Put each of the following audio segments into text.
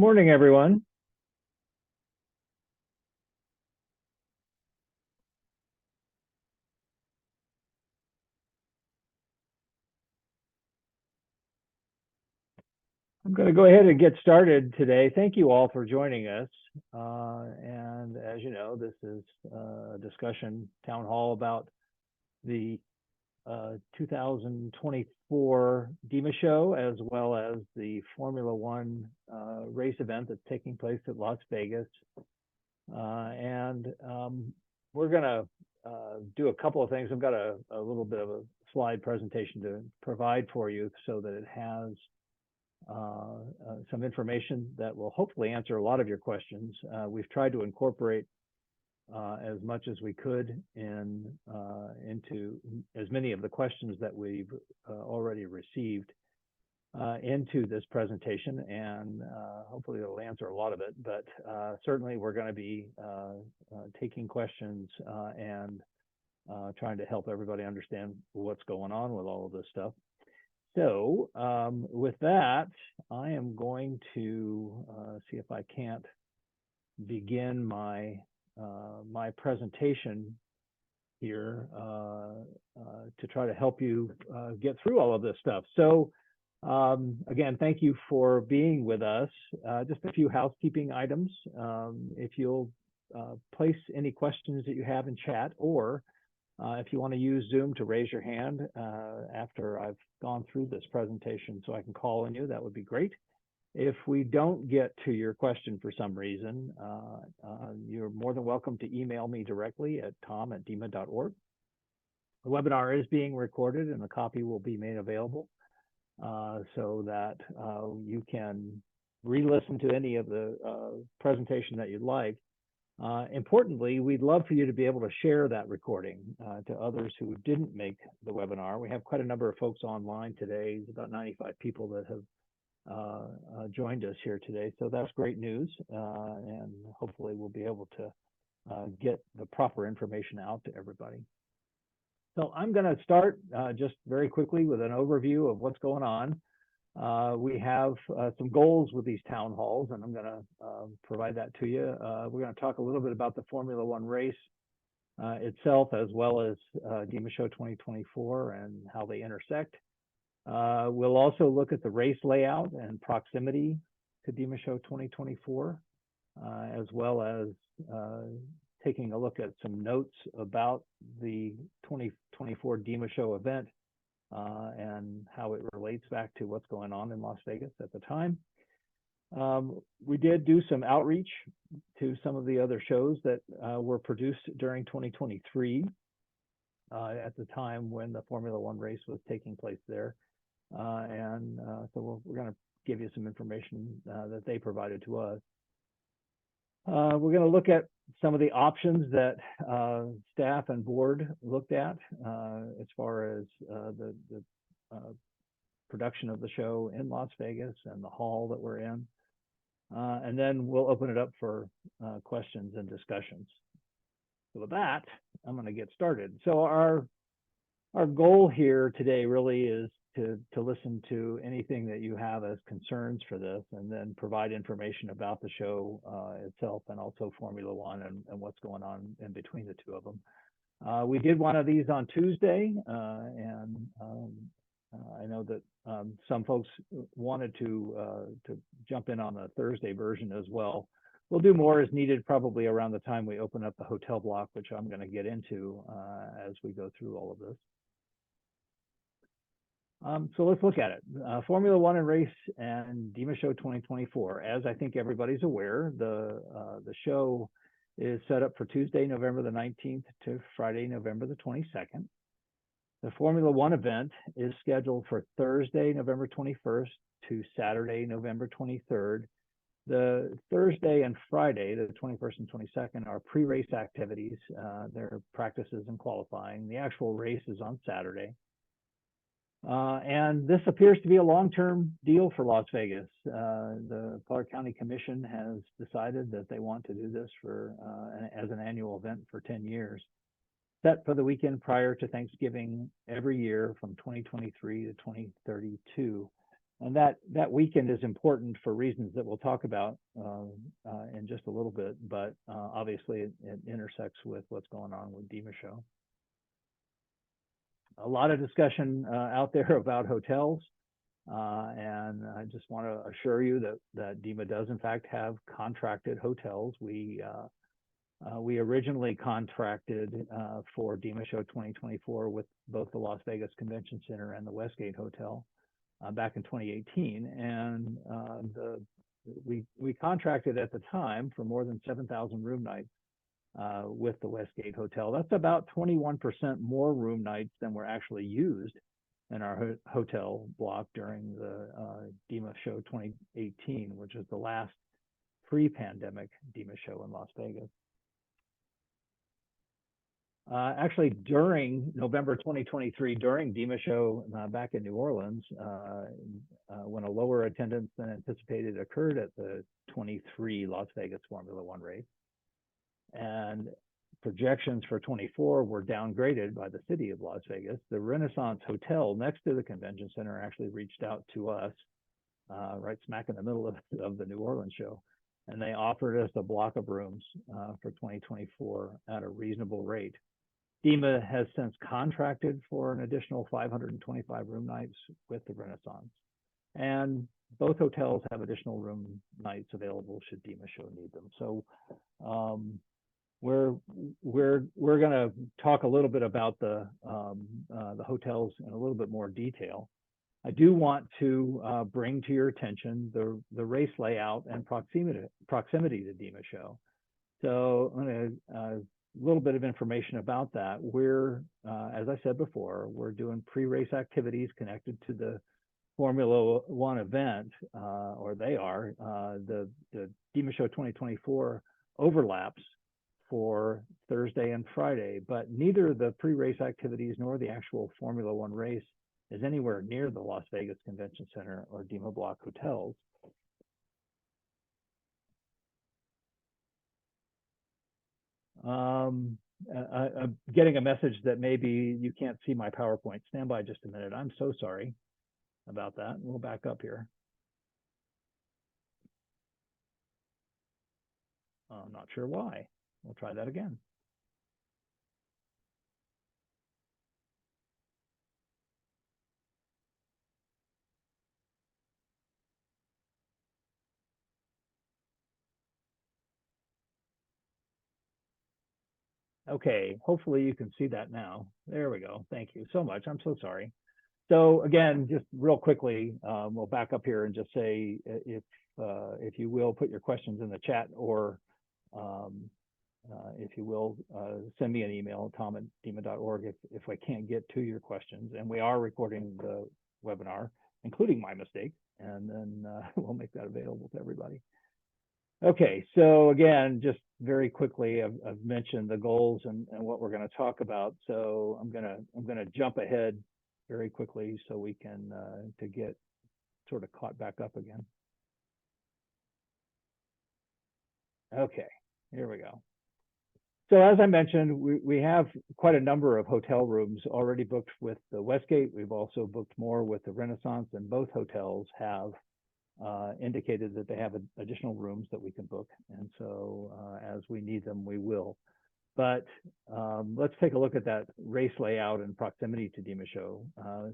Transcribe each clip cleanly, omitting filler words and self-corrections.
Morning, everyone. I'm going to go ahead and get started today. Thank you all for joining us. And as you know, this is a discussion town hall about the 2024 DEMA Show, as well as the Formula One race event that's taking place at Las Vegas. We're going to do a couple of things. I've got a little bit of a slide presentation to provide for you so that it has some information that will hopefully answer a lot of your questions. We've tried to incorporate as much as we could into as many of the questions that we've already received into this presentation, and hopefully it'll answer a lot of it. But certainly we're going to be taking questions and trying to help everybody understand what's going on with all of this stuff. So with that, I am going to see if I can't begin my my presentation here to try to help you get through all of this stuff. So again, thank you for being with us. Just a few housekeeping items. If you'll place any questions that you have in chat, or if you want to use Zoom to raise your hand after I've gone through this presentation so I can call on you, that would be great. If we don't get to your question for some reason, you're more than welcome to email me directly at tom@dema.org. The webinar is being recorded and a copy will be made available so that you can re-listen to any of the presentation that you'd like. Importantly, we'd love for you to be able to share that recording to others who didn't make the webinar. We have quite a number of folks online today. There's about 95 people that have joined us here today. So that's great news. And hopefully we'll be able to get the proper information out to everybody. So I'm going to start just very quickly with an overview of what's going on. We have some goals with these town halls, and I'm going to provide that to you. We're going to talk a little bit about the Formula One race itself, as well as DEMA Show 2024 and how they intersect. We'll also look at the race layout and proximity to DEMA Show 2024, as well as taking a look at some notes about the 2024 DEMA Show event and how it relates back to what's going on in Las Vegas at the time. We did do some outreach to some of the other shows that were produced during 2023 at the time when the Formula One race was taking place there. So we're going to give you some information that they provided to us. We're going to look at some of the options that staff and board looked at as far as the production of the show in Las Vegas and the hall that we're in. And then we'll open it up for questions and discussions. So with that, I'm going to get started. So our goal here today really is to listen to anything that you have as concerns for this, and then provide information about the show itself, and also Formula One and what's going on in between the two of them. We did one of these on Tuesday, and I know that some folks wanted to jump in on the Thursday version as well. We'll do more as needed, probably around the time we open up the hotel block, which I'm going to get into as we go through all of this. So let's look at it. Formula One and race and DEMA Show 2024. As I think everybody's aware, the show is set up for Tuesday, November the 19th to Friday, November the 22nd. The Formula One event is scheduled for Thursday, November 21st to Saturday, November 23rd. The Thursday and Friday, the 21st and 22nd, are pre-race activities. They're practices and qualifying. The actual race is on Saturday. And this appears to be a long-term deal for Las Vegas. The Clark County Commission has decided that they want to do this for as an annual event for 10 years, set for the weekend prior to Thanksgiving every year from 2023 to 2032. And that weekend is important for reasons that we'll talk about in just a little bit, but obviously it intersects with what's going on with DEMA Show. A lot of discussion out there about hotels, and I just want to assure you that DEMA does in fact have contracted hotels. We originally contracted for DEMA Show 2024 with both the Las Vegas Convention Center and the Westgate Hotel back in 2018, and we contracted at the time for more than 7,000 room nights with the Westgate Hotel. That's about 21% more room nights than were actually used in our hotel block during the DEMA Show 2018, which is the last pre-pandemic DEMA Show in Las Vegas. Actually, during November 2023, during DEMA Show back in New Orleans, when a lower attendance than anticipated occurred at the 23 Las Vegas Formula One race, and projections for 24 were downgraded by the city of Las Vegas, the Renaissance Hotel next to the convention center actually reached out to us right smack in the middle of the New Orleans show, and they offered us a block of rooms for 2024 at a reasonable rate. DEMA has since contracted for an additional 525 room nights with the Renaissance, and both hotels have additional room nights available should DEMA Show need them. So we're going to talk a little bit about the hotels in a little bit more detail. I do want to bring to your attention the race layout and proximity to DEMA Show. So I'm going to a little bit of information about that. We're, as I said before, we're doing pre-race activities connected to the Formula One event, or they are. The DEMA Show 2024 overlaps for Thursday and Friday, but neither the pre-race activities nor the actual Formula One race is anywhere near the Las Vegas Convention Center or DEMA Block hotels. I'm getting a message that maybe you can't see my PowerPoint. Stand by just a minute. I'm so sorry about that. We'll back up here. I'm not sure why. We'll try that again. Okay, hopefully you can see that now. There we go. Thank you so much. I'm so sorry. So again, just real quickly, we'll back up here and just say, if you will, put your questions in the chat, or if you will, send me an email, tom@dema.org, if I can't get to your questions. And we are recording the webinar, including my mistake, and then we'll make that available to everybody. Okay, so again, just very quickly, I've mentioned the goals and what we're going to talk about. So I'm gonna jump ahead very quickly so we can to get sort of caught back up again. Okay, here we go. So as I mentioned, we have quite a number of hotel rooms already booked with the Westgate. We've also booked more with the Renaissance, and both hotels have indicated that they have additional rooms that we can book. And so as we need them, we will. But let's take a look at that race layout and proximity to DEMA Show.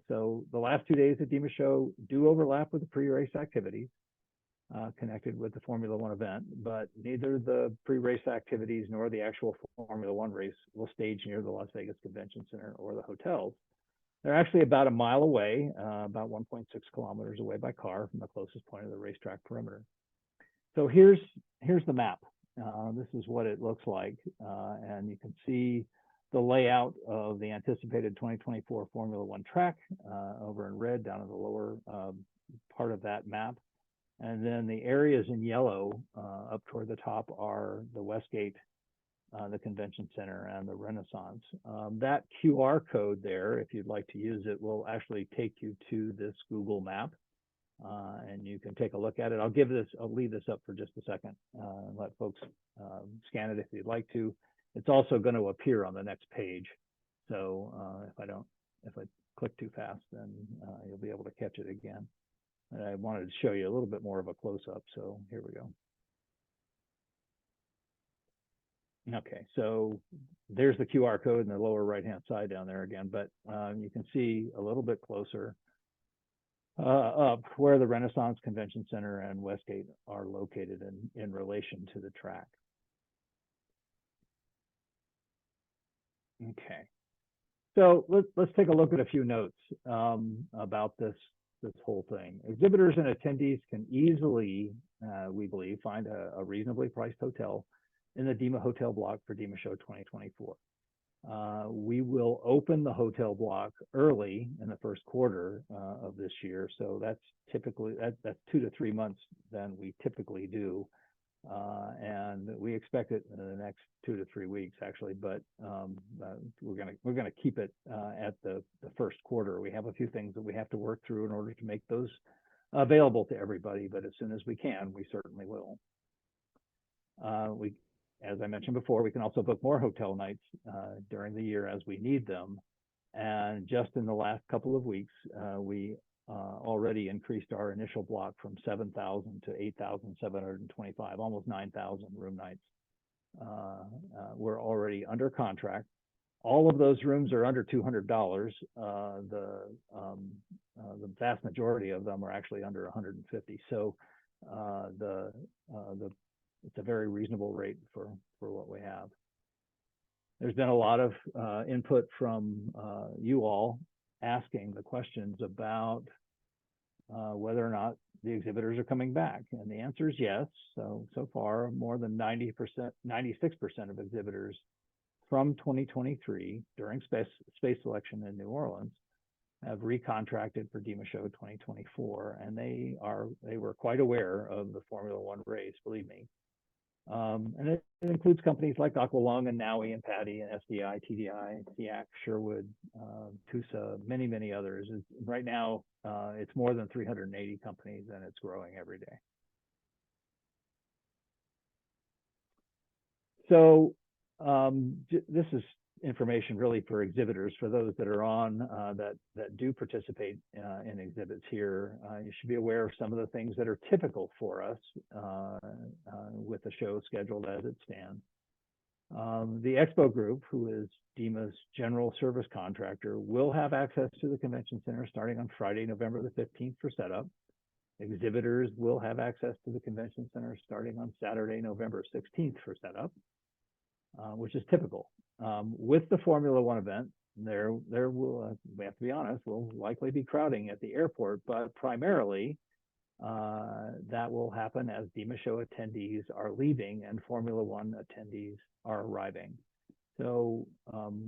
So the last 2 days of DEMA Show do overlap with the pre-race activities connected with the Formula One event, but neither the pre-race activities nor the actual Formula One race will stage near the Las Vegas Convention Center or the hotels. They're actually about a mile away, about 1.6 kilometers away by car from the closest point of the racetrack perimeter. So here's the map. This is what it looks like, and you can see the layout of the anticipated 2024 Formula One track over in red down in the lower part of that map. And then the areas in yellow up toward the top are the Westgate, the Convention Center, and the Renaissance. That QR code there, if you'd like to use it, will actually take you to this Google map, and you can take a look at it. I'll leave this up for just a second and let folks scan it if you'd like to. It's also going to appear on the next page. So if I click too fast, then you'll be able to catch it again. And I wanted to show you a little bit more of a close-up, so here we go. Okay, so there's the QR code in the lower right-hand side down there again, but you can see a little bit closer up where the Renaissance Convention Center and Westgate are located in relation to the track. Okay, so let's take a look at a few notes about this whole thing. Exhibitors and attendees can easily, we believe, find a reasonably priced hotel in the DEMA hotel block for DEMA Show 2024. We will open the hotel block early in the first quarter of this year, so that's typically that's 2 to 3 months than we typically do, and we expect it in the next 2 to 3 weeks actually, but we're gonna keep it at the first quarter. We have a few things that we have to work through in order to make those available to everybody, but as soon as we can, we certainly will. As I mentioned before, we can also book more hotel nights during the year as we need them. And just in the last couple of weeks, we already increased our initial block from 7,000 to 8,725, almost 9,000 room nights. We're already under contract. All of those rooms are under $200. The vast majority of them are actually under $150. So it's a very reasonable rate for what we have. There's been a lot of input from you all asking the questions about whether or not the exhibitors are coming back, and the answer is yes. So far, more than 96% of exhibitors from 2023 during space selection in New Orleans have recontracted for DEMA Show 2024, and they were quite aware of the Formula One race, believe me. And it includes companies like Aqualung and Nowie and Patty and SDI, TDI, SEAC, Sherwood, TUSA, many others. Right now, it's more than 380 companies, and it's growing every day. So this is information really for exhibitors, for those that are on that do participate in exhibits here. You should be aware of some of the things that are typical for us with the show scheduled as it stands. The Expo Group, who is DEMA's general service contractor, will have access to the convention center starting on Friday, November the 15th for setup. Exhibitors will have access to the convention center starting on Saturday, November 16th for setup, which is typical. With the Formula One event, there will, we have to be honest, will likely be crowding at the airport, but primarily that will happen as DEMA Show attendees are leaving and Formula One attendees are arriving. So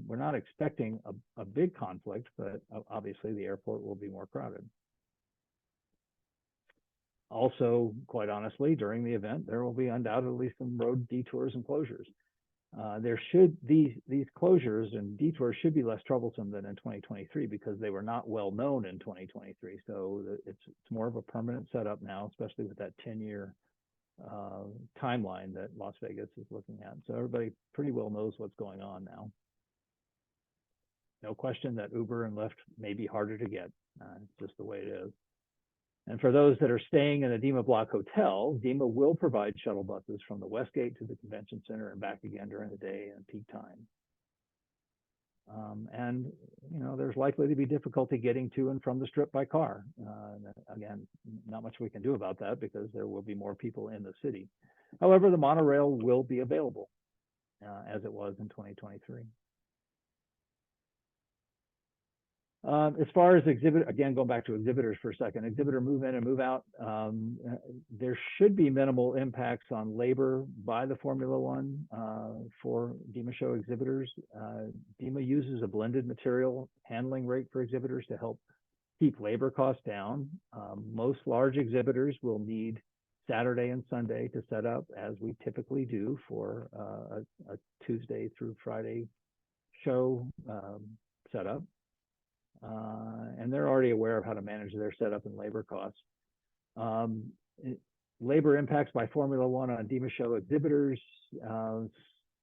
we're not expecting a big conflict, but obviously the airport will be more crowded. Also, quite honestly, during the event, there will be undoubtedly some road detours and closures. These closures and detours should be less troublesome than in 2023 because they were not well known in 2023. So it's more of a permanent setup now, especially with that 10-year timeline that Las Vegas is looking at. So everybody pretty well knows what's going on now. No question that Uber and Lyft may be harder to get. It's just the way it is. And for those that are staying in a DEMA Block hotel, DEMA will provide shuttle buses from the Westgate to the convention center and back again during the day and peak time. And, you know, there's likely to be difficulty getting to and from the Strip by car. Again, not much we can do about that because there will be more people in the city. However, the monorail will be available as it was in 2023. As far as again, going back to exhibitors for a second, exhibitor move in and move out, there should be minimal impacts on labor by the Formula One for DEMA Show exhibitors. DEMA uses a blended material handling rate for exhibitors to help keep labor costs down. Most large exhibitors will need Saturday and Sunday to set up, as we typically do for a Tuesday through Friday show setup. And they're already aware of how to manage their setup and labor costs. Labor impacts by Formula One on DEMA Show exhibitors.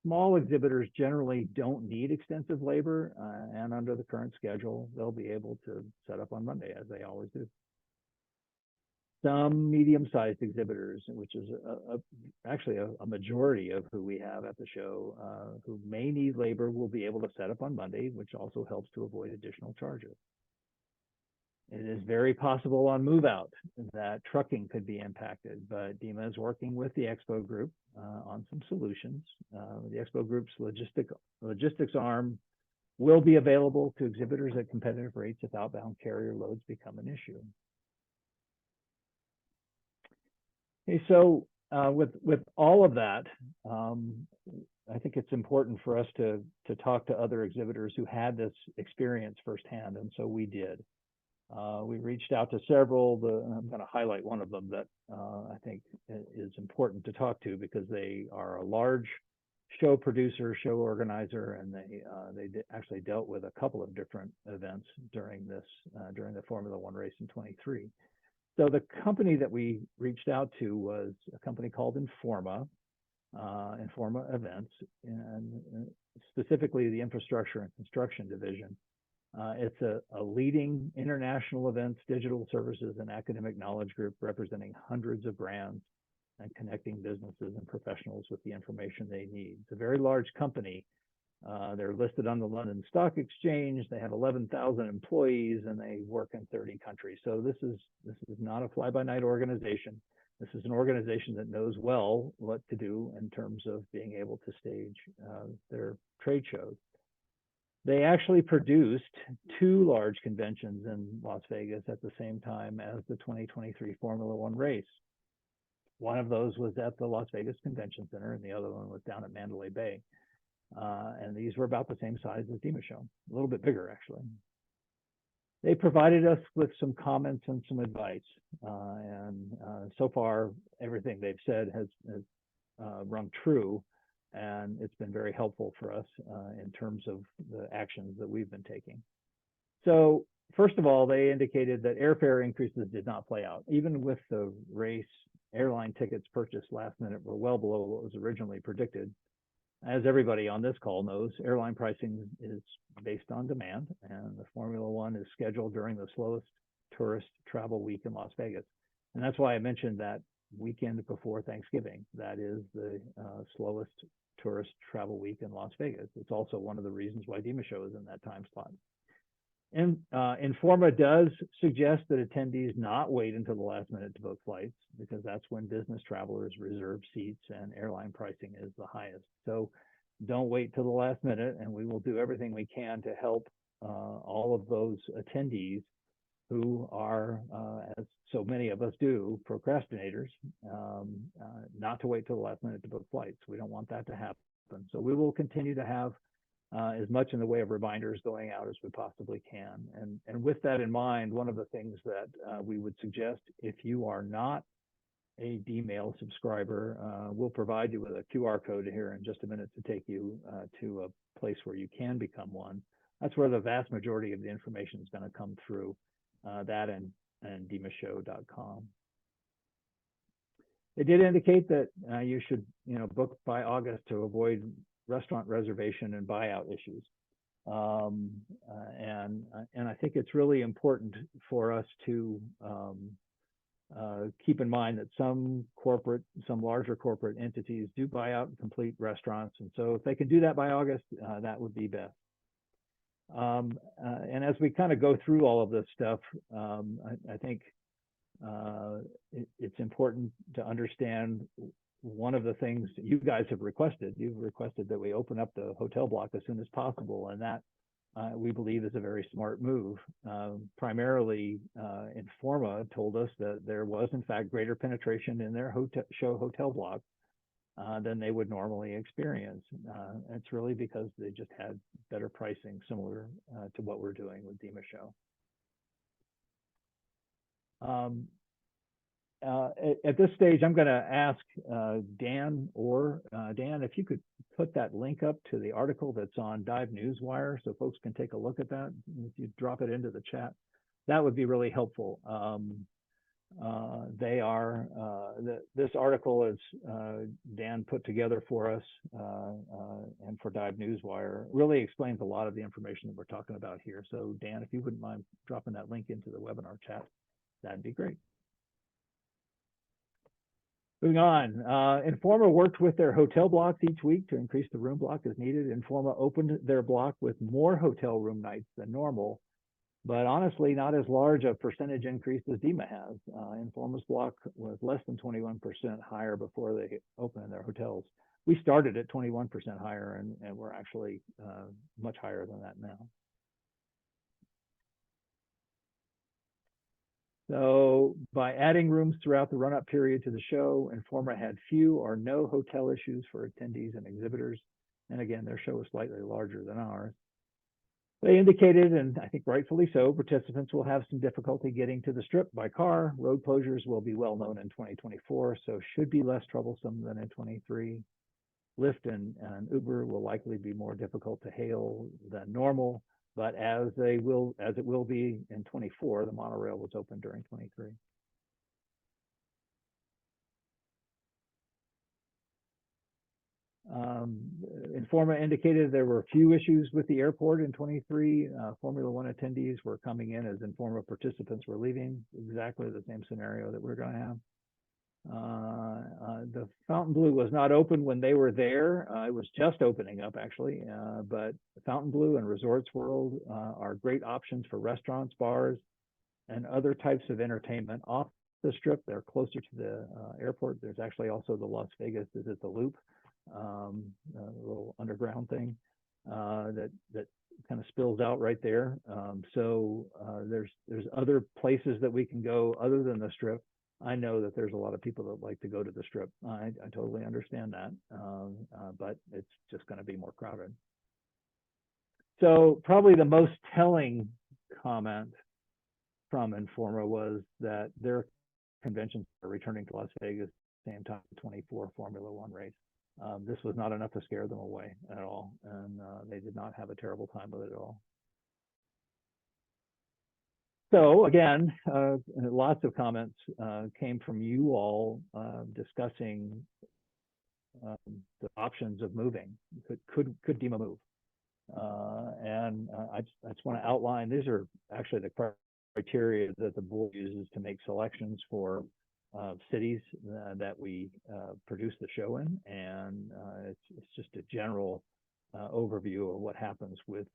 Small exhibitors generally don't need extensive labor, and under the current schedule, they'll be able to set up on Monday, as they always do. some medium-sized exhibitors, which is actually a majority of who we have at the show, who may need labor, will be able to set up on Monday, which also helps to avoid additional charges. It is very possible on move out that trucking could be impacted, but DEMA is working with the Expo Group on some solutions. The Expo Group's logistics arm will be available to exhibitors at competitive rates if outbound carrier loads become an issue. Okay, so with all of that, I think it's important for us to talk to other exhibitors who had this experience firsthand, and so we did. We reached out to several. I'm going to highlight one of them that I think is important to talk to because they are a large show producer, show organizer, and they actually dealt with a couple of different events during the Formula One race in 23. So the company that we reached out to was a company called Informa Events, and specifically the Infrastructure and Construction Division. It's a leading international events, digital services, and academic knowledge group representing hundreds of brands and connecting businesses and professionals with the information they need. It's a very large company. They're listed on the London Stock Exchange. They have 11,000 employees and they work in 30 countries. So this is not a fly-by-night organization. This is an organization that knows well what to do in terms of being able to stage their trade shows. They actually produced 2 large conventions in Las Vegas at the same time as the 2023 Formula One race. One of those was at the Las Vegas Convention Center, and the other one was down at Mandalay Bay. And these were about the same size as DEMA Show, a little bit bigger, actually. They provided us with some comments and some advice. And so far, everything they've said has rung true. And it's been very helpful for us in terms of the actions that we've been taking. So first of all, they indicated that airfare increases did not play out. Even with the race, airline tickets purchased last minute were well below what was originally predicted. As everybody on this call knows, airline pricing is based on demand, and the Formula One is scheduled during the slowest tourist travel week in Las Vegas. And that's why I mentioned that weekend before Thanksgiving. That is the slowest tourist travel week in Las Vegas. It's also one of the reasons why DEMA Show is in that time slot. And Informa does suggest that attendees not wait until the last minute to book flights, because that's when business travelers reserve seats and airline pricing is the highest. So don't wait till the last minute, and we will do everything we can to help all of those attendees who are, as so many of us do, procrastinators, not to wait till the last minute to book flights. We don't want that to happen. So we will continue to have as much in the way of reminders going out as we possibly can. And with that in mind, one of the things that we would suggest, if you are not a DMail subscriber, we'll provide you with a QR code here in just a minute to take you to a place where you can become one. That's where the vast majority of the information is going to come through, that and demashow.com. They did indicate that you should, book by August to avoid restaurant reservation and buyout issues. And I think it's really important for us to keep in mind that some larger corporate entities do buy out complete restaurants. And so if they can do that by August, that would be best. And as we kind of go through all of this stuff, I think it's important to understand one of the things you guys have requested. You've requested that we open up the hotel block as soon as possible, and that we believe is a very smart move. Primarily, Informa told us that there was, in fact, greater penetration in their hotel block than they would normally experience. It's really because they just had better pricing, similar to what we're doing with DEMA Show. At this stage, I'm going to ask Dan, if you could put that link up to the article that's on Dive Newswire so folks can take a look at that. If you drop it into the chat, that would be really helpful. This article is Dan put together for us and for Dive Newswire, really explains a lot of the information that we're talking about here. So Dan, if you wouldn't mind dropping that link into the webinar chat, that'd be great. Moving on, Informa worked with their hotel blocks each week to increase the room block as needed. Informa opened their block with more hotel room nights than normal, but honestly, not as large a percentage increase as DEMA has. Informa's block was less than 21% higher before they opened their hotels. We started at 21% higher, and we're actually much higher than that now. So by adding rooms throughout the run-up period to the show, Informa had few or no hotel issues for attendees and exhibitors. And again, their show was slightly larger than ours. They indicated, and I think rightfully so, participants will have some difficulty getting to the Strip by car. Road closures will be well known in 2024, so should be less troublesome than in 23. Lyft and Uber will likely be more difficult to hail than normal, but as it will be in 24, the monorail was open during 23. Informa indicated there were a few issues with the airport in 23. Formula One attendees were coming in as Informa participants were leaving, exactly the same scenario that we're going to have. The Fontainebleau was not open when they were there. It was just opening up, actually, but Fontainebleau and Resorts World are great options for restaurants, bars, and other types of entertainment off the Strip. They're closer to the airport. There's actually also the Las Vegas Visit the Loop, a little underground thing that kind of spills out right there. So there's other places that we can go other than the Strip. I know that there's a lot of people that like to go to the Strip. I totally understand that, but it's just going to be more crowded. So probably the most telling comment from Informa was that their conventions are returning to Las Vegas same time the 24 Formula One race. This was not enough to scare them away at all, and they did not have a terrible time with it at all. So again, lots of comments came from you all discussing the options of moving. Could DEMA move? And I just want to outline, these are actually the criteria that the board uses to make selections for cities that we produce the show in, and it's just a general overview of what happens with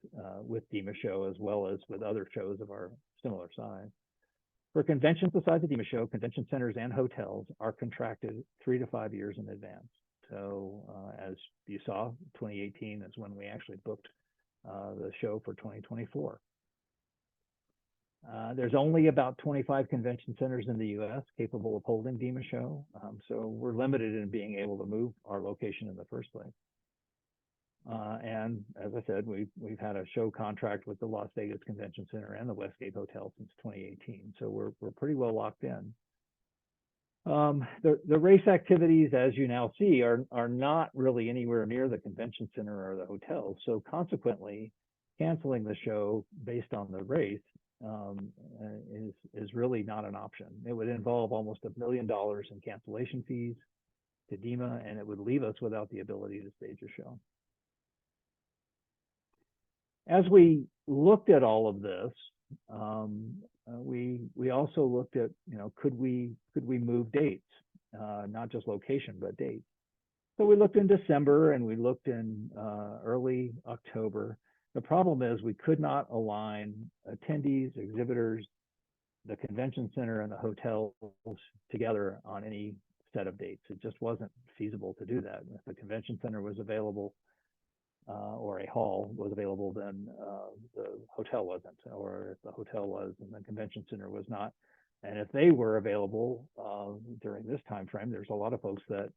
DEMA Show as well as with other shows of our similar size. For conventions the size of DEMA Show, convention centers and hotels are contracted 3 to 5 years in advance. So as you saw, 2018 is when we actually booked the show for 2024. There's only about 25 convention centers in the U.S. capable of holding DEMA Show, so we're limited in being able to move our location in the first place. And as I said, we've had a show contract with the Las Vegas Convention Center and the Westgate Hotel since 2018, so we're pretty well locked in. The race activities, as you now see, are not really anywhere near the convention center or the hotel. So consequently, canceling the show based on the race is really not an option. It would involve almost $1 million in cancellation fees to DEMA, and it would leave us without the ability to stage a show. As we looked at all of this, we also looked at, could we move dates, not just location, but dates. So we looked in December and we looked in early October. The problem is we could not align attendees, exhibitors, the convention center, and the hotels together on any set of dates. It just wasn't feasible to do that. If the convention center was available or a hall was available, then the hotel wasn't, or if the hotel was and the convention center was not. And if they were available during this time frame, there's a lot of folks that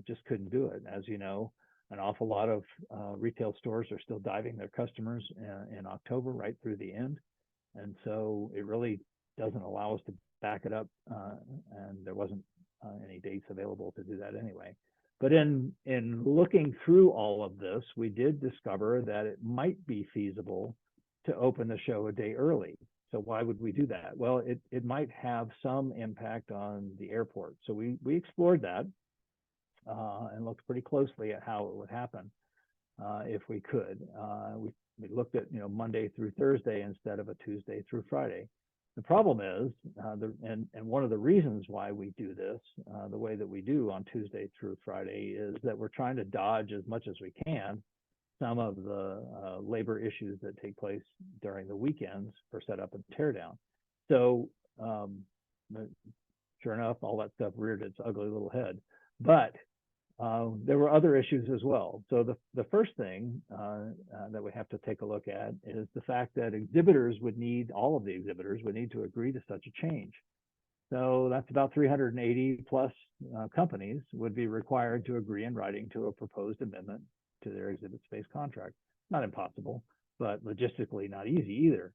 just couldn't do it. As you know, an awful lot of retail stores are still diving their customers in October right through the end. And so it really doesn't allow us to back it up, and there wasn't any dates available to do that anyway. But in looking through all of this, we did discover that it might be feasible to open the show a day early. So why would we do that? Well, it might have some impact on the airport. So we explored that and looked pretty closely at how it would happen if we could. We looked at Monday through Thursday instead of a Tuesday through Friday. The problem is, and one of the reasons why we do this the way that we do on Tuesday through Friday is that we're trying to dodge as much as we can some of the labor issues that take place during the weekends for setup and teardown. So sure enough, all that stuff reared its ugly little head. But there were other issues as well. So the first thing that we have to take a look at is the fact that all of the exhibitors would need to agree to such a change. So that's about 380 plus companies would be required to agree in writing to a proposed amendment to their exhibit space contract. Not impossible, but logistically not easy either.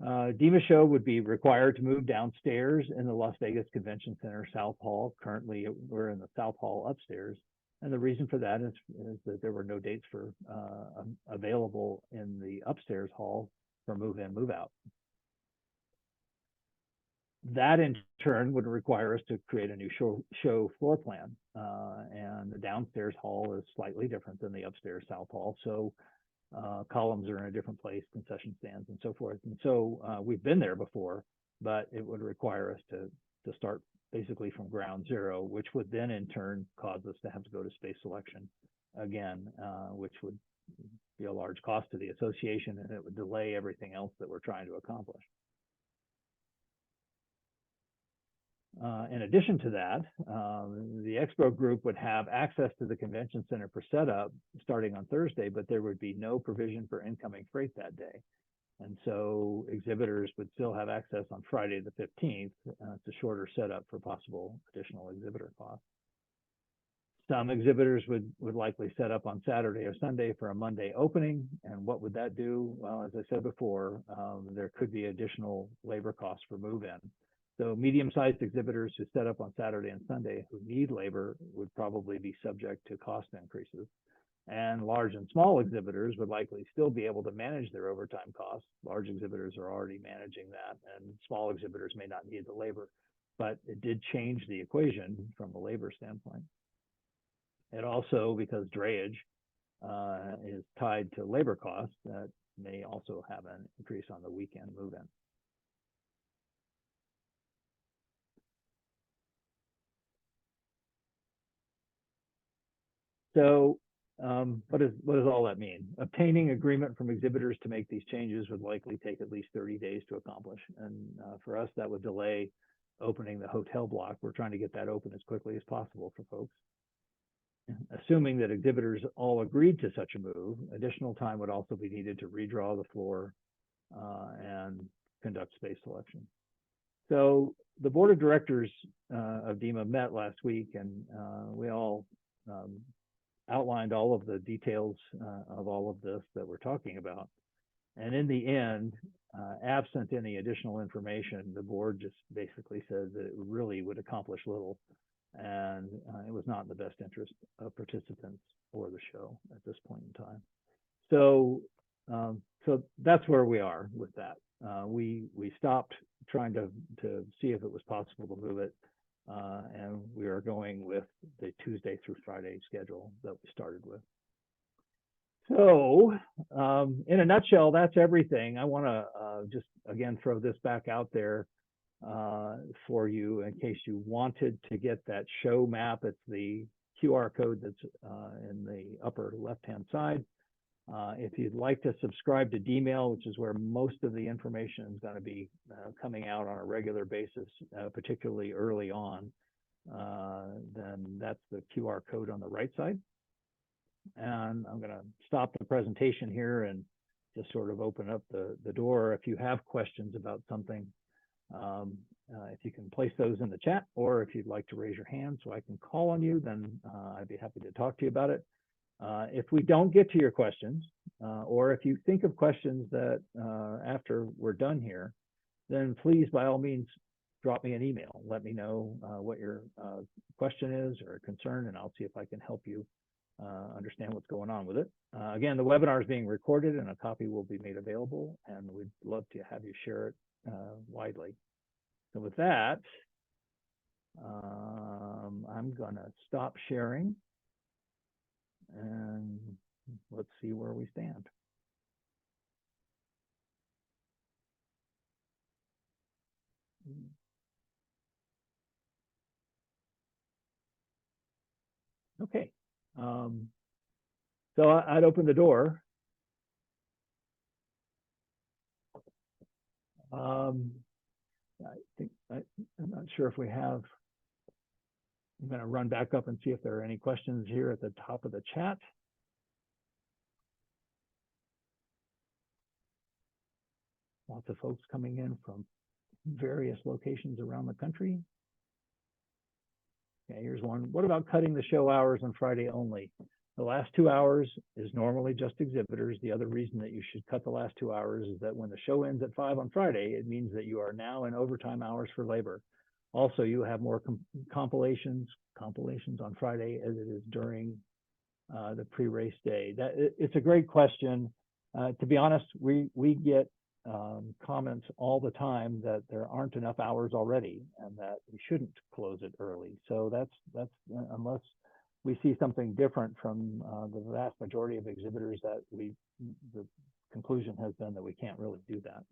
DEMA Show would be required to move downstairs in the Las Vegas Convention Center South Hall. Currently, we're in the South Hall upstairs. And the reason for that is that there were no dates for available in the upstairs hall for move in, move out. That in turn would require us to create a new show floor plan. And the downstairs hall is slightly different than the upstairs South Hall. So columns are in a different place, concession stands and so forth. And so we've been there before, but it would require us to start basically from ground zero, which would then in turn cause us to have to go to space selection again, which would be a large cost to the association, and it would delay everything else that we're trying to accomplish. In addition to that, the Expo group would have access to the convention center for setup starting on Thursday, but there would be no provision for incoming freight that day. And so exhibitors would still have access on Friday the 15th. It's a shorter setup for possible additional exhibitor costs. Some exhibitors would likely set up on Saturday or Sunday for a Monday opening. And what would that do? Well, as I said before, there could be additional labor costs for move-in. So medium-sized exhibitors who set up on Saturday and Sunday who need labor would probably be subject to cost increases. And large and small exhibitors would likely still be able to manage their overtime costs. Large exhibitors are already managing that, and small exhibitors may not need the labor. But it did change the equation from a labor standpoint. It also, because drayage is tied to labor costs, that may also have an increase on the weekend move-in. So what does all that mean? Obtaining agreement from exhibitors to make these changes would likely take at least 30 days to accomplish. And for us, that would delay opening the hotel block. We're trying to get that open as quickly as possible for folks. Assuming that exhibitors all agreed to such a move, additional time would also be needed to redraw the floor and conduct space selection. So the board of directors of DEMA met last week, and we all outlined all of the details of all of this that we're talking about. And in the end, absent any additional information, the board just basically said that it really would accomplish little, and it was not in the best interest of participants or the show at this point in time. So, so that's where we are with that. We stopped trying to see if it was possible to move it, and we are going with the Tuesday through Friday schedule that we started with. So in a nutshell, that's everything. I want to just again throw this back out there for you in case you wanted to get that show map. It's the QR code that's in the upper left-hand side. If you'd like to subscribe to DMail, which is where most of the information is going to be coming out on a regular basis, particularly early on, then that's the QR code on the right side. And I'm going to stop the presentation here and just sort of open up the door. If you have questions about something, if you can place those in the chat, or if you'd like to raise your hand so I can call on you, then I'd be happy to talk to you about it. If we don't get to your questions, or if you think of questions that after we're done here, then please, by all means, drop me an email. Let me know what your question is or concern, and I'll see if I can help you understand what's going on with it. Again, the webinar is being recorded and a copy will be made available, and we'd love to have you share it widely. So with that, I'm gonna stop sharing and let's see where we stand. Okay. So I'd open the door. I think I'm not sure if we have. I'm going to run back up and see if there are any questions here at the top of the chat. Lots of folks coming in from various locations around the country. Okay, here's one. What about cutting the show hours on Friday only? The last 2 hours is normally just exhibitors. The other reason that you should cut the last 2 hours is that when the show ends at 5 on Friday, it means that you are now in overtime hours for labor. Also, you have more compilations on Friday as it is during the pre-race day. It's a great question. To be honest, we get comments all the time that there aren't enough hours already and that we shouldn't close it early. So that's unless we see something different from the vast majority of exhibitors, that the conclusion has been that we can't really do that.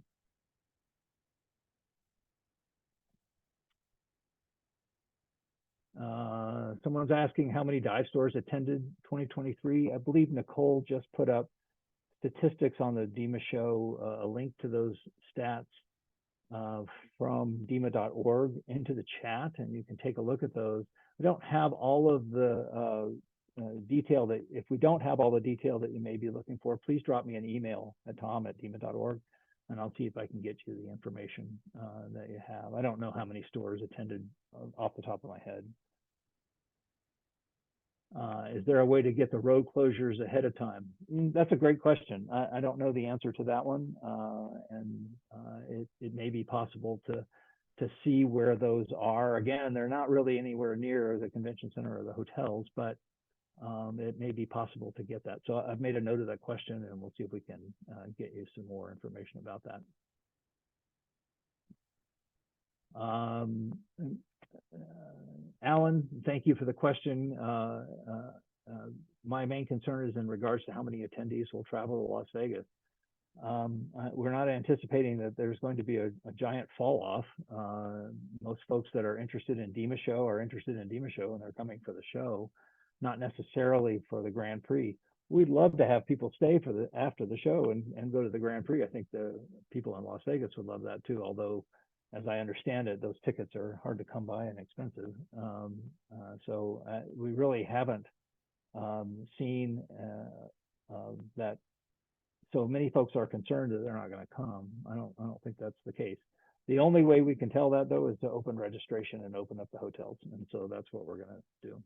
Someone's asking how many dive stores attended 2023. I believe Nicole just put up statistics on the DEMA Show, a link to those stats from DEMA.org into the chat, and you can take a look at those. We don't have all of the detail that, if we don't have all the detail that you may be looking for, please drop me an email at tom@dema.org, and I'll see if I can get you the information that you have. I don't know how many stores attended off the top of my head. Is there a way to get the road closures ahead of time? That's a great question. I don't know the answer to that one, and it may be possible to see where those are. Again, they're not really anywhere near the convention center or the hotels, but it may be possible to get that. So I've made a note of that question, and we'll see if we can get you some more information about that. Alan, thank you for the question. My main concern is in regards to how many attendees will travel to Las Vegas. We're not anticipating that there's going to be a giant fall off. Most folks that are interested in DEMA Show are interested in DEMA Show, and they're coming for the show, not necessarily for the Grand Prix. We'd love to have people stay for after the show and go to the Grand Prix. I think the people in Las Vegas would love that too, although as I understand it, those tickets are hard to come by and expensive. So we really haven't seen that. So many folks are concerned that they're not going to come. I don't think that's the case. The only way we can tell that, though, is to open registration and open up the hotels. And so that's what we're going to do.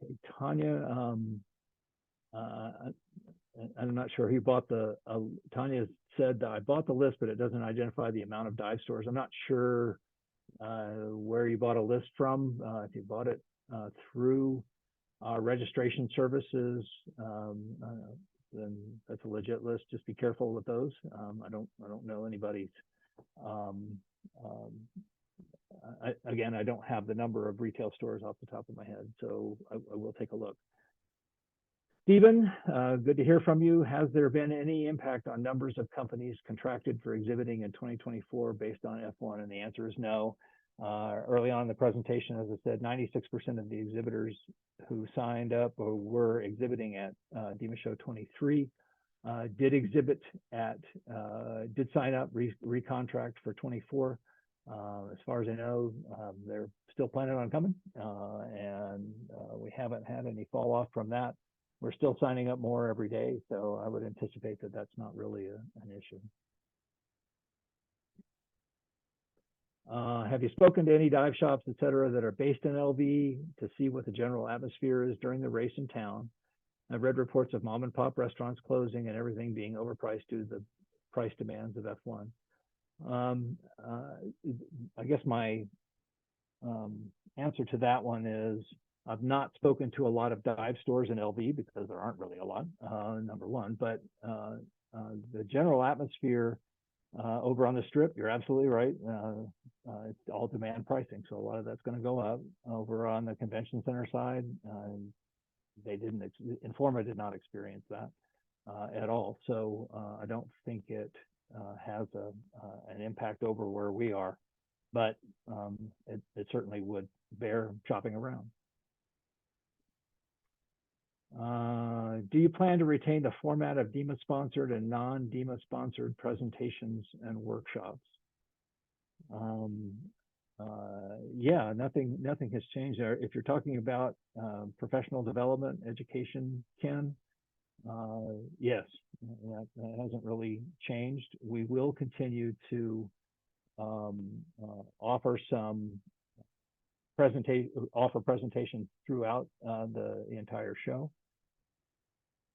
Okay, Tanya, I'm not sure who bought the, Tanya said that I bought the list, but it doesn't identify the amount of dive stores. I'm not sure where you bought a list from. If you bought it through registration services, then that's a legit list. Just be careful with those. I don't know anybody's. Again, I don't have the number of retail stores off the top of my head, so I will take a look. Stephen, good to hear from you. Has there been any impact on numbers of companies contracted for exhibiting in 2024 based on F1? And the answer is no. Early on in the presentation, as I said, 96% of the exhibitors who signed up or were exhibiting at DEMA Show 23 did exhibit at, did sign up, recontract for 24. As far as I know, they're still planning on coming, and we haven't had any fall off from that. We're still signing up more every day, so I would anticipate that that's not really an issue. Have you spoken to any dive shops, et cetera, that are based in LV to see what the general atmosphere is during the race in town? I've read reports of mom and pop restaurants closing and everything being overpriced due to the price demands of F1. I guess my answer to that one is I've not spoken to a lot of dive stores in LV because there aren't really a lot, number one, but the general atmosphere over on the Strip, you're absolutely right. It's all demand pricing, so a lot of that's going to go up. Over on the convention center side, they didn't, Informa did not experience that at all. So I don't think it has an impact over where we are, but it certainly would bear shopping around. Do you plan to retain the format of DEMA sponsored and non-DEMA sponsored presentations and workshops? Yeah, nothing has changed there. If you're talking about professional development, education, Ken, yes, that hasn't really changed. We will continue to offer presentations throughout the entire show.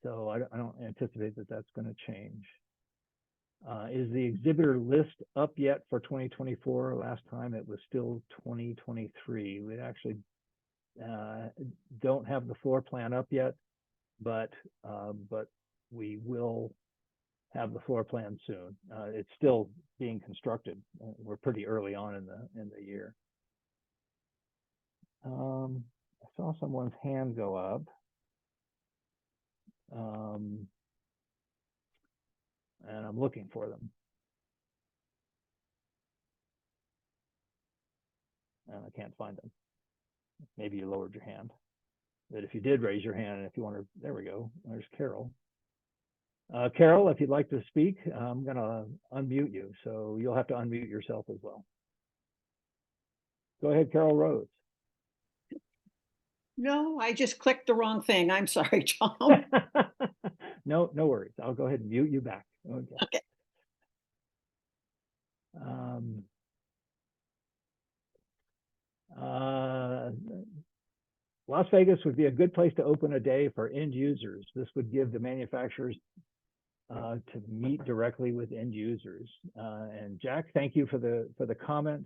So I don't anticipate that that's going to change. Is the exhibitor list up yet for 2024? Last time it was still 2023. We actually don't have the floor plan up yet, but we will have the floor plan soon. It's still being constructed. We're pretty early on in the year. I saw someone's hand go up. And I'm looking for them. And I can't find them. Maybe you lowered your hand. But if you did raise your hand, and if you want to, there we go. There's Carol. Carol, if you'd like to speak, I'm going to unmute you. So you'll have to unmute yourself as well. Go ahead, Carol Rose. No, I just clicked the wrong thing. I'm sorry, John. No worries. I'll go ahead and mute you back. Okay. Las Vegas would be a good place to open a day for end users. This would give the manufacturers to meet directly with end users. And Jack, thank you for the comment.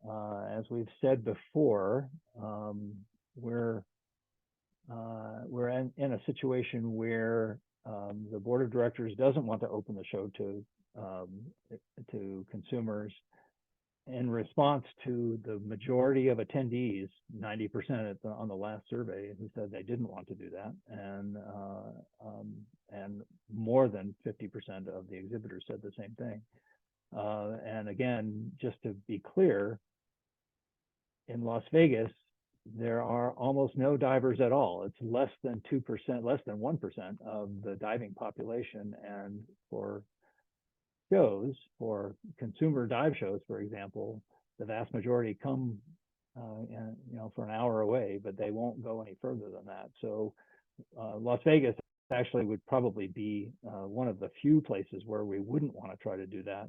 As we've said before, we're in a situation where the board of directors doesn't want to open the show to consumers in response to the majority of attendees, 90% on the last survey, who said they didn't want to do that, and more than 50% of the exhibitors said the same thing. And again, just to be clear, in Las Vegas, there are almost no divers at all. It's less than 2%, less than 1% of the diving population. And for shows, for consumer dive shows, for example, the vast majority come, for an hour away, but they won't go any further than that. So Las Vegas actually would probably be one of the few places where we wouldn't want to try to do that.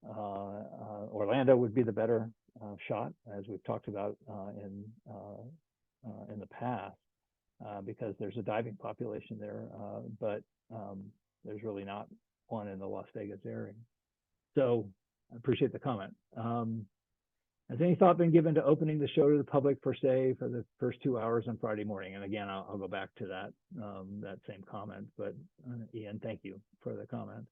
Orlando would be the better shot, as we've talked about in the past, because there's a diving population there, but there's really not one in the Las Vegas area. So I appreciate the comment. Has any thought been given to opening the show to the public for the first 2 hours on Friday morning? And again, I'll go back to that same comment, but Ian, thank you for the comment.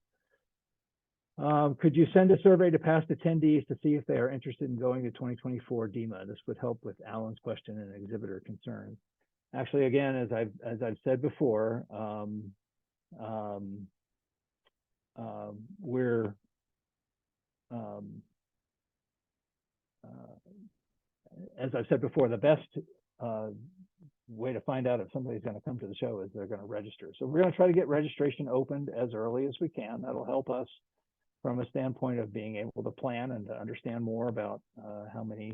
Could you send a survey to past attendees to see if they are interested in going to 2024 DEMA? This would help with Alan's question and exhibitor concerns. Actually, again, as I've said before, as I've said before, the best way to find out if somebody's going to come to the show is they're going to register. So we're going to try to get registration opened as early as we can. That'll help us from a standpoint of being able to plan and to understand more about how many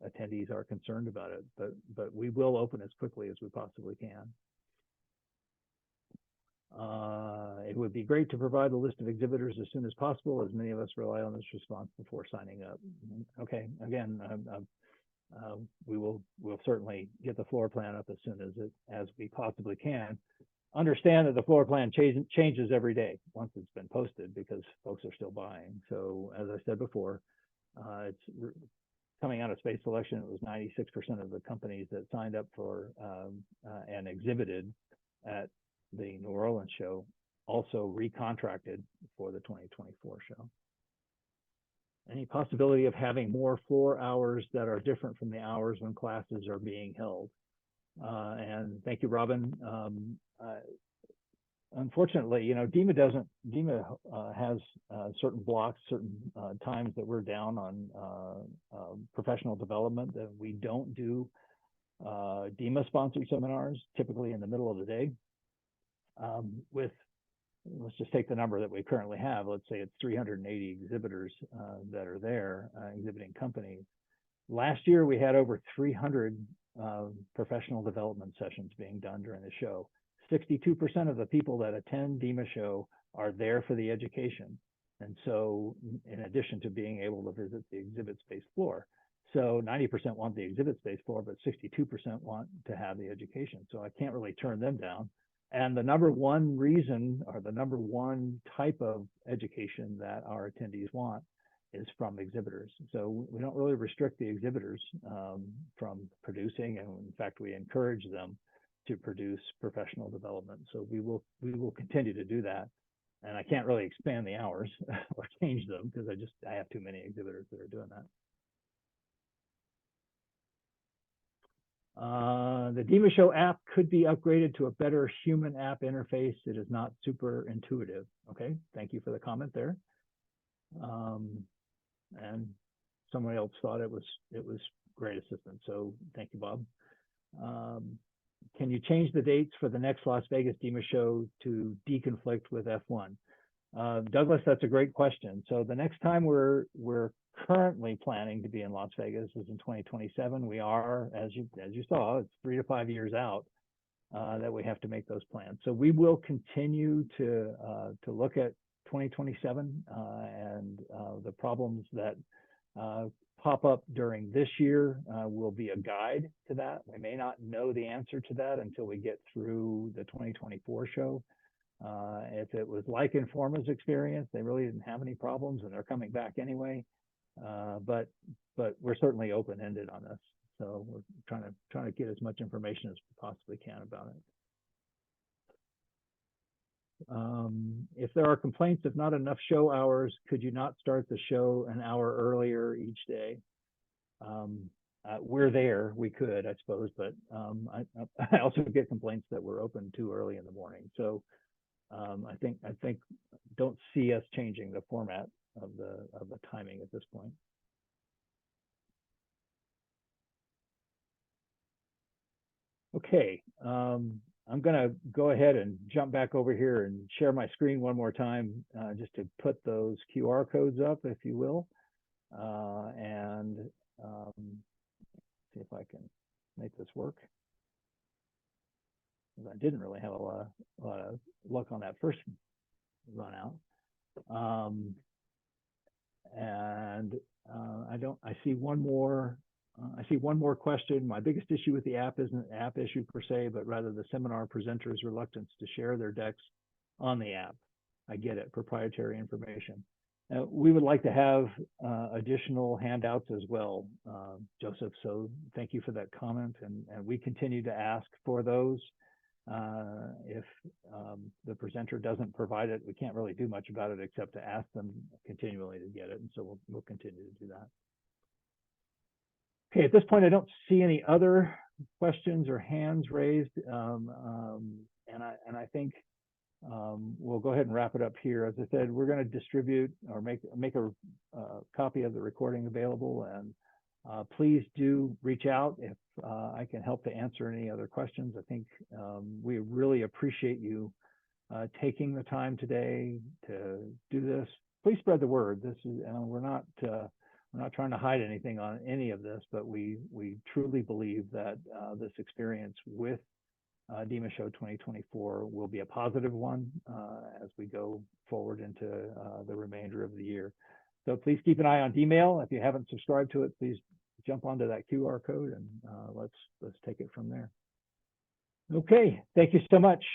attendees are concerned about it. But we will open as quickly as we possibly can. It would be great to provide a list of exhibitors as soon as possible, as many of us rely on this response before signing up. Okay, again, we'll certainly get the floor plan up as soon as we possibly can. Understand that the floor plan changes every day once it's been posted, because folks are still buying. So as I said before, it's coming out of space selection. It was 96% of the companies that signed up for and exhibited at the New Orleans show also recontracted for the 2024 show. Any possibility of having more floor hours that are different from the hours when classes are being held? And thank you, Robin. Unfortunately, DEMA has certain blocks, certain times that we're down on professional development, that we don't do DEMA sponsored seminars, typically in the middle of the day. Let's just take the number that we currently have. Let's say it's 380 exhibitors that are there, exhibiting companies. Last year, we had over 300 professional development sessions being done during the show. 62% of the people that attend DEMA Show are there for the education. And so in addition to being able to visit the exhibit space floor, so 90% want the exhibit space floor, but 62% want to have the education. So I can't really turn them down. And the number one reason, or the number one type of education that our attendees want, is from exhibitors. So we don't really restrict the exhibitors from producing, and in fact, we encourage them to produce professional development. So we will continue to do that. And I can't really expand the hours or change them because I have too many exhibitors that are doing that. The DEMA Show app could be upgraded to a better human app interface. It is not super intuitive. Okay, thank you for the comment there. And somebody else thought it was great assistance. So thank you, Bob. Can you change the dates for the next Las Vegas DEMA Show to deconflict with F1? Douglas, that's a great question. So the next time we're currently planning to be in Las Vegas is in 2027. We are, as you saw, it's 3 to 5 years out that we have to make those plans. So we will continue to look at 2027 and the problems that pop up during this year will be a guide to that. We may not know the answer to that until we get through the 2024 show. If it was like Informa's experience, they really didn't have any problems and they're coming back anyway. But we're certainly open-ended on this. So we're trying to get as much information as we possibly can about it. If there are complaints of not enough show hours, could you not start the show an hour earlier each day? We're there, we could, I suppose, but I also get complaints that we're open too early in the morning. So I think don't see us changing the format of the timing at this point. Okay, I'm going to go ahead and jump back over here and share my screen one more time, just to put those QR codes up, if you will, and see if I can make this work. I didn't really have a lot of luck on that first run out. I see one more question. My biggest issue with the app isn't an app issue per se, but rather the seminar presenter's reluctance to share their decks on the app. I get it, proprietary information. We would like to have additional handouts as well, Joseph. So thank you for that comment, and we continue to ask for those. If the presenter doesn't provide it, we can't really do much about it except to ask them continually to get it, and so we'll continue to do that. Okay, at this point, I don't see any other questions or hands raised, and I think we'll go ahead and wrap it up here. As I said, we're going to distribute or make a copy of the recording available, and please do reach out if I can help to answer any other questions. I think we really appreciate you taking the time today to do this. Please spread the word. This is, we're not trying to hide anything on any of this, but we truly believe that this experience with DEMA Show 2024 will be a positive one as we go forward into the remainder of the year. So please keep an eye on DMail. If you haven't subscribed to it, please jump onto that QR code and let's take it from there. Okay, thank you so much.